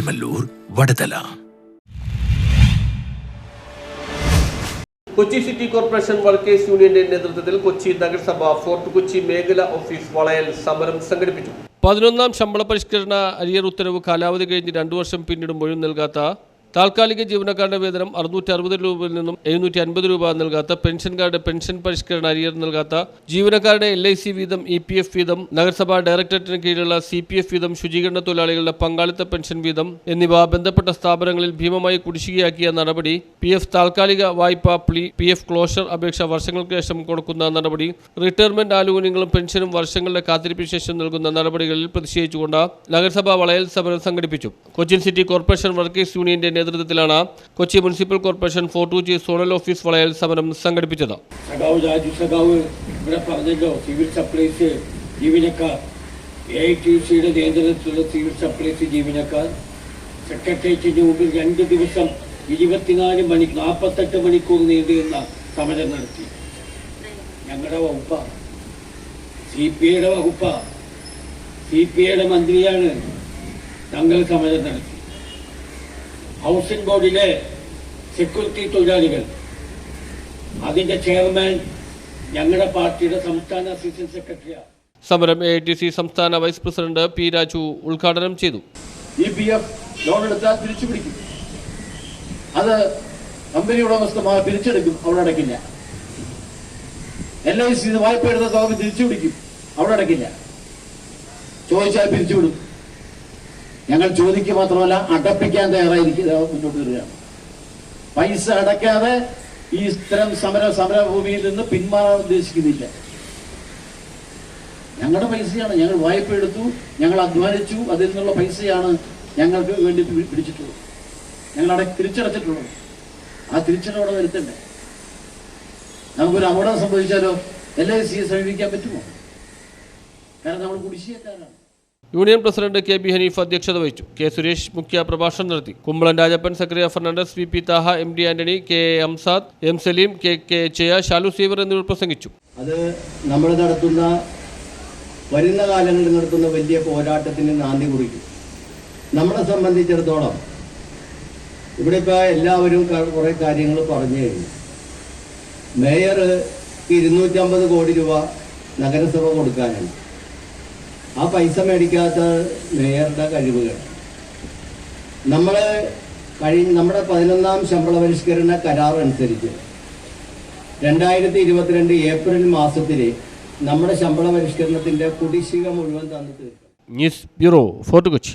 പരമല്ലൂർ, Vaduthala. Kochi city corporation workers യൂണിയന്റെ നേതൃത്വത്തിൽ കൊച്ചി നഗരസഭ ഫോർട്ട് കൊച്ചി മേഖല ഓഫീസ് വളയൽ സമരം സംഘടിപ്പിച്ചു. 11ാം ശമ്പള പരിഷ്കരണ അരിയർ ഉത്തരവ് കാലാവധി കഴിഞ്ഞ് 2 വർഷം പിന്നിടുമ്പോഴും നൽകാത്ത താൽക്കാലിക ജീവനക്കാരുടെ വേതനം 660 രൂപയിൽ നിന്നും 750 രൂപ നൽകാത്ത പെൻഷൻകാരുടെ പെൻഷൻ പരിഷ്കരണ അരിയർ നൽകാത്ത ജീവനക്കാരുടെ LIC വീതം EPF വീതം നഗരസഭാ ഡയറക്ടറേറ്റിന് കീഴിലുള്ള CPF വീതം ശുചീകരണ തൊഴിലാളികളുടെ പങ്കാളിത്ത പെൻഷൻ വീതം എന്നിവ ബന്ധപ്പെട്ട സ്ഥാപനങ്ങളിൽ ഭീമമായി കുടിശ്ശികയാക്കിയ നടപടി, PF താൽക്കാലിക വായ്പ, PF ക്ലോഷർ അപേക്ഷ വർഷങ്ങൾക്ക് ശേഷം കൊടുക്കുന്ന നടപടി, റിട്ടയർമെന്റ് ആനുകൂല്യങ്ങളും പെൻഷനും വർഷങ്ങളുടെ കാത്തിരിപ്പിന് ശേഷം നൽകുന്ന നടപടികളിൽ പ്രതിഷേധിച്ചുകൊണ്ട് നഗരസഭ വളയൽ സമരം സംഘടിപ്പിച്ചു. കൊച്ചിൻ സിറ്റി കോർപ്പറേഷൻ വർക്കേഴ്സ് യൂണിയന്റെ നേതൃത്വത്തിലാണ് Kochi municipal corporation fort Kochi zonal office വളയൽ സമരം സംഘടിപ്പിച്ചത്. സിവിൽ സപ്ലൈസ് ജീവനക്കാർ, AITCയുടെ നേതൃത്വത്തിലുള്ള സിവിൽ സപ്ലൈസ് ജീവനക്കാർ സെക്രട്ടേറിയറ്റിന് മുമ്പിൽ 2 ദിവസം 48 മണിക്കൂർ നീണ്ടുനിന്ന സമരം നടത്തി. ഞങ്ങളുടെ വകുപ്പ CPIയുടെ വകുപ്പ, CPIയുടെ മന്ത്രിയാണ് ഞങ്ങൾ സമരം നടത്തി. ഹൗസിംഗ് ബോർഡിലെ സെക്യൂരിറ്റി തൊഴിലാളികൾ, അതിന്റെ ചെയർമാൻ ഞങ്ങളുടെ പാർട്ടിയുടെ സംസ്ഥാന അസിസ്റ്റന്റ് സെക്രട്ടറിയാണ്. സമരം AITC സംസ്ഥാന വൈസ് പ്രസിഡന്റ് P. രാജു ഉദ്ഘാടനം ചെയ്തു. EPF ലോൺ എടുത്താൽ തിരിച്ചു പിടിക്കും, അത് കമ്പനി ഉടമസ്ഥന്മാർ പിരിച്ചെടുക്കും, അവിടെ അടയ്ക്കില്ല. LIC വായ്പ എടുത്ത തുക തിരിച്ചു പിടിക്കും, അവിടെ അടയ്ക്കില്ല. ചോദിച്ചാൽ പിരിച്ചുവിടും. ഞങ്ങൾ ചോദിക്കുക മാത്രമല്ല, അടപ്പിക്കാൻ തയ്യാറായിരിക്കുക മുന്നോട്ട് വരികയാണ്. പൈസ അടയ്ക്കാതെ ഈ ഇത്തരം സമരഭൂമിയിൽ നിന്ന് പിന്മാറാൻ ഉദ്ദേശിക്കുന്നില്ല. ഞങ്ങളുടെ പൈസയാണ്, ഞങ്ങൾ വായ്പ എടുത്തു, ഞങ്ങൾ അധ്വാനിച്ചു, അതിൽ നിന്നുള്ള പൈസയാണ് ഞങ്ങൾക്ക് വേണ്ടി പിടിച്ചിട്ടുള്ളത്, ഞങ്ങൾ തിരിച്ചടച്ചിട്ടുള്ളത്. ആ തിരിച്ചടവിടെ വരുത്തണ്ടേ? നമുക്കൊരു അപകടം സംഭവിച്ചാലോ LICയെ സമീപിക്കാൻ പറ്റുമോ? കാരണം നമ്മൾ കുടിശ്ശികക്കാരാണ്. യൂണിയൻ പ്രസിഡന്റ് KB ഹനീഫ് അധ്യക്ഷത വഹിച്ചു. K. സുരേഷ് മുഖ്യ പ്രഭാഷണം നടത്തി. Kumbalan Rajappan, Zacharia Fernandes, VP Thaha, MD Antony, K. Amsad, M. Saleem, KK ചയ, ഷാലു സീവർ എന്നിവർ പ്രസംഗിച്ചു. അത് നമ്മൾ വരുന്ന കാലങ്ങളിൽ നടത്തുന്ന വലിയ പോരാട്ടത്തിന് നാന്ദി കുറിക്കും. നമ്മളെ സംബന്ധിച്ചിടത്തോളം ഇവിടെ ഇപ്പോൾ എല്ലാവരും കുറേ കാര്യങ്ങൾ പറഞ്ഞു കഴിഞ്ഞു. മേയർ 250 കോടി രൂപ നഗരസഭ കൊടുക്കാനാണ്. ആ പൈസ മേടിക്കാത്ത മേയറുടെ കഴിവുകൾ. നമ്മുടെ 11ാം ശമ്പള പരിഷ്കരണ കരാർ അനുസരിച്ച് 2022 ഏപ്രിൽ മാസത്തിൽ നമ്മുടെ ശമ്പള പരിഷ്കരണത്തിന്റെ കുടിശ്ശിക മുഴുവൻ തന്നു തീർക്കും. News bureau, fort Kochi.